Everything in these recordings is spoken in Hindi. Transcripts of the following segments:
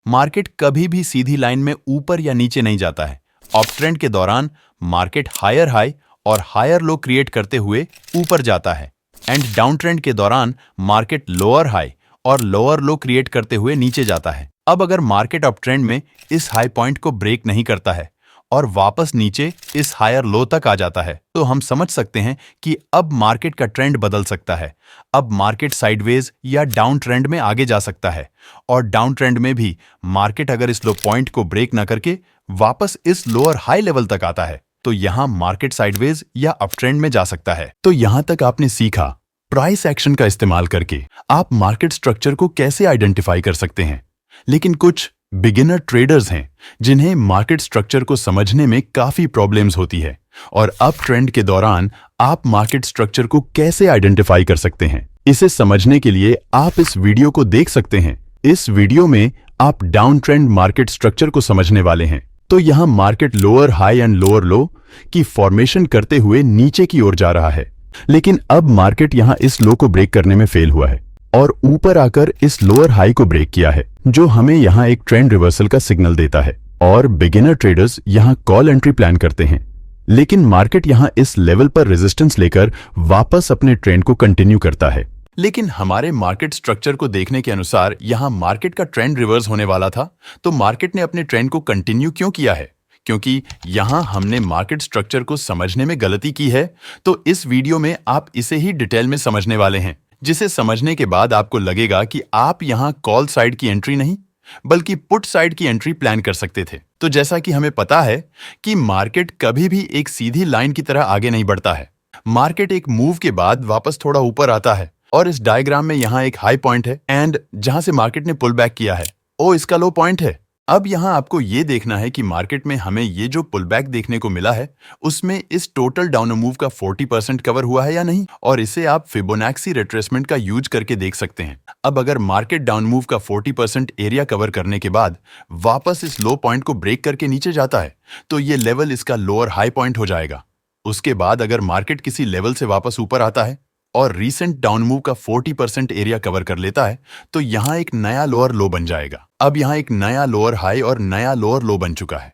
मार्केट कभी भी सीधी लाइन में ऊपर या नीचे नहीं जाता है। अप ट्रेंड के दौरान मार्केट हायर हाई और हायर लो क्रिएट करते हुए ऊपर जाता है एंड डाउन ट्रेंड के दौरान मार्केट लोअर हाई और लोअर लो क्रिएट करते हुए नीचे जाता है। अब अगर मार्केट अप ट्रेंड में इस हाई पॉइंट को ब्रेक नहीं करता है और वापस नीचे इस हायर लो तक आ जाता है तो हम समझ सकते हैं कि अब मार्केट का ट्रेंड बदल सकता है। अब मार्केट साइडवेज या डाउन ट्रेंड में आगे जा सकता है और डाउन ट्रेंड में भी मार्केट अगर इस लो पॉइंट को ब्रेक ना करके वापस इस लोअर हाई लेवल तक आता है तो यहां मार्केट साइडवेज या अप ट्रेंड में जा सकता है। तो यहां तक आपने सीखा प्राइस एक्शन का इस्तेमाल करके आप मार्केट स्ट्रक्चर को कैसे आइडेंटिफाई कर सकते हैं। लेकिन कुछ बिगिनर ट्रेडर्स हैं जिन्हें मार्केट स्ट्रक्चर को समझने में काफी प्रॉब्लम्स होती है और अप ट्रेंड के दौरान आप मार्केट स्ट्रक्चर को कैसे आइडेंटिफाई कर सकते हैं। इसे समझने के लिए आप इस वीडियो को देख सकते हैं। इस वीडियो में आप डाउन ट्रेंड मार्केट स्ट्रक्चर को समझने वाले हैं। तो यहां market lower high and lower लो की फॉर्मेशन करते हुए नीचे की ओर जा रहा है, लेकिन अब मार्केट यहां इस लो को ब्रेक करने में फेल हुआ है और ऊपर आकर इस लोअर हाई को ब्रेक किया है, जो हमें यहां एक ट्रेंड रिवर्सल का सिग्नल देता है और बिगिनर ट्रेडर्स यहां कॉल एंट्री प्लान करते हैं। लेकिन मार्केट यहां इस लेवल पर रेजिस्टेंस लेकर वापस अपने ट्रेंड को कंटिन्यू करता है। लेकिन हमारे मार्केट स्ट्रक्चर को देखने के अनुसार यहां मार्केट का ट्रेंड रिवर्स होने वाला था, तो मार्केट ने अपने ट्रेंड को कंटिन्यू क्यों किया है? क्योंकि यहां हमने मार्केट स्ट्रक्चर को समझने में गलती की है। तो इस वीडियो में आप इसे ही डिटेल में समझने वाले हैं, जिसे समझने के बाद आपको लगेगा कि आप यहां कॉल साइड की एंट्री नहीं बल्कि पुट साइड की एंट्री प्लान कर सकते थे। तो जैसा कि हमें पता है कि मार्केट कभी भी एक सीधी लाइन की तरह आगे नहीं बढ़ता है। मार्केट एक मूव के बाद वापस थोड़ा ऊपर आता है और इस डायग्राम में यहां एक हाई पॉइंट है एंड जहां से मार्केट ने पुल बैक किया है वो इसका लो पॉइंट है। अब यहां आपको ये देखना है कि मार्केट में हमें ये जो पुल बैक देखने को मिला है उसमें इस टोटल डाउन मूव का 40% कवर हुआ है या नहीं, और इसे आप फिबोनाची रिट्रेसमेंट का यूज करके देख सकते हैं। अब अगर मार्केट डाउन मूव का 40% एरिया कवर करने के बाद वापस इस लो पॉइंट को ब्रेक करके नीचे जाता है तो ये लेवल इसका लोअर हाई पॉइंट हो जाएगा। उसके बाद अगर मार्केट किसी लेवल से वापस ऊपर आता है और रीसेंट डाउन मूव का 40% एरिया कवर कर लेता है तो यहां एक नया लोअर लो बन जाएगा। अब यहां एक नया लोअर हाई और नया लोअर लो बन चुका है।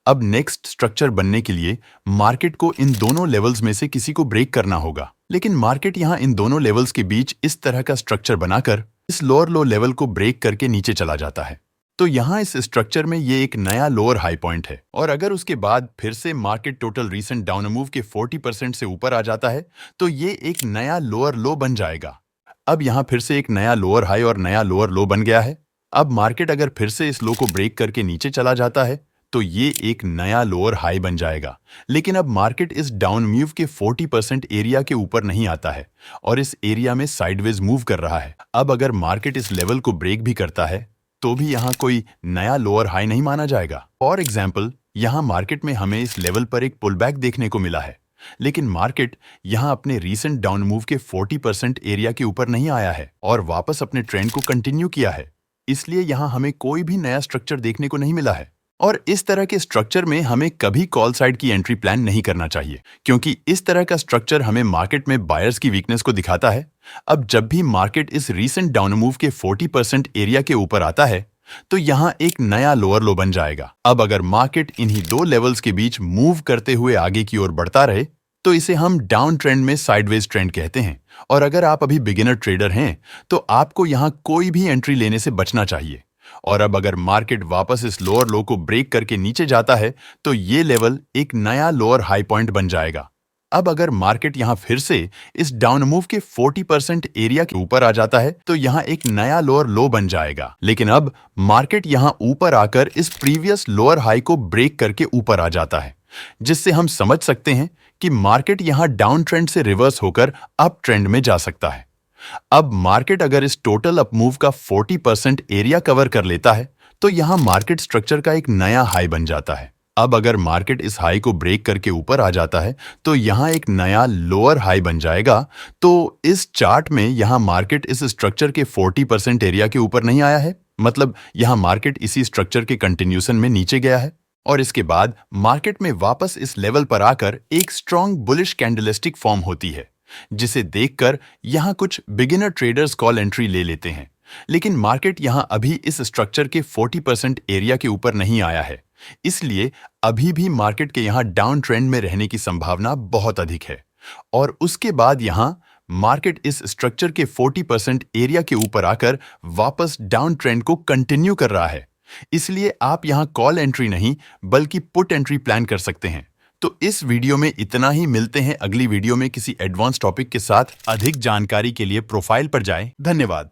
अब नेक्स्ट स्ट्रक्चर बनने के लिए मार्केट को इन दोनों लेवल्स में से किसी को ब्रेक करना होगा, लेकिन मार्केट यहां इन दोनों लेवल्स के बीच इस तरह का स्ट्रक्चर बनाकर इस लोअर लो लेवल को ब्रेक करके नीचे चला जाता है। तो यहां इस स्ट्रक्चर में ये एक नया लोअर हाई पॉइंट है और अगर उसके बाद फिर से market total recent down move के 40% से ऊपर आ जाता है तो ये एक नया लोअर लो बन जाएगा। अब यहां फिर से एक नया लोअर हाई और नया लोअर लो बन गया है। अब मार्केट अगर फिर से इस लो को ब्रेक करके नीचे चला जाता है तो ये एक नया लोअर हाई बन जाएगा, लेकिन अब मार्केट इस डाउन मूव के 40% एरिया के ऊपर नहीं आता है और इस एरिया में साइडवेज मूव कर रहा है। अब अगर मार्केट इस लेवल को ब्रेक भी करता है तो भी यहां कोई नया लोअर हाई नहीं माना जाएगा। फॉर एग्जाम्पल, यहां मार्केट में हमें इस लेवल पर एक पुल बैक देखने को मिला है, लेकिन मार्केट यहां अपने रीसेंट डाउन मूव के 40% एरिया के ऊपर नहीं आया है और वापस अपने ट्रेंड को कंटिन्यू किया है। इसलिए यहां हमें कोई भी नया स्ट्रक्चर देखने को नहीं मिला है और इस तरह के स्ट्रक्चर में हमें कभी कॉल साइड की एंट्री प्लान नहीं करना चाहिए, क्योंकि इस तरह का स्ट्रक्चर हमें मार्केट में बायर्स की वीकनेस को दिखाता है। अब जब भी मार्केट इस रीसेंट डाउन मूव के 40% एरिया के ऊपर आता है तो यहां एक नया लोअर लो बन जाएगा। अब अगर मार्केट इन्हीं दो लेवल्स के बीच मूव करते हुए आगे की ओर बढ़ता रहे तो इसे हम डाउन ट्रेंड में साइडवेज ट्रेंड कहते हैं। और अगर आप अभी बिगिनर ट्रेडर हैं तो आपको यहां कोई भी एंट्री लेने से बचना चाहिए। और अब अगर मार्केट वापस इस लोअर लो को ब्रेक करके नीचे जाता है तो ये लेवल एक नया लोअर हाई पॉइंट बन जाएगा। अब अगर मार्केट यहां फिर से इस डाउन मूव के 40% एरिया के ऊपर आ जाता है तो यहां एक नया लोअर लो बन जाएगा, लेकिन अब मार्केट यहां ऊपर आकर इस प्रीवियस लोअर हाई को ब्रेक करके ऊपर आ जाता है, जिससे हम समझ सकते हैं कि मार्केट यहां डाउन ट्रेंड से रिवर्स होकर अप ट्रेंड में जा सकता है। अब मार्केट अगर इस टोटल अप मूव का 40% एरिया कवर कर लेता है तो यहां मार्केट स्ट्रक्चर का एक नया हाई बन जाता है। अब अगर मार्केट इस हाई को ब्रेक करके ऊपर आ जाता है तो यहां एक नया लोअर हाई बन जाएगा। तो इस चार्ट में यहां मार्केट इस स्ट्रक्चर के 40% एरिया के ऊपर नहीं आया है, मतलब यहां मार्केट इसी स्ट्रक्चर के कंटिन्यूशन में नीचे गया है और इसके बाद मार्केट में वापस इस लेवल पर आकर एक स्ट्रॉन्ग बुलिश कैंडलस्टिक फॉर्म होती है, जिसे देखकर यहां कुछ बिगिनर ट्रेडर्स कॉल एंट्री ले लेते हैं। लेकिन मार्केट यहां अभी इस स्ट्रक्चर के 40% एरिया के ऊपर नहीं आया है, इसलिए अभी भी मार्केट के यहां डाउन ट्रेंड में रहने की संभावना बहुत अधिक है। और उसके बाद यहां मार्केट इस स्ट्रक्चर के 40% एरिया के ऊपर आकर वापस डाउन ट्रेंड को कंटिन्यू कर रहा है। इसलिए आप यहां कॉल एंट्री नहीं बल्कि पुट एंट्री प्लान कर सकते हैं। तो इस वीडियो में इतना ही। मिलते हैं अगली वीडियो में किसी एडवांस टॉपिक के साथ। अधिक जानकारी के लिए प्रोफाइल पर जाएं। धन्यवाद।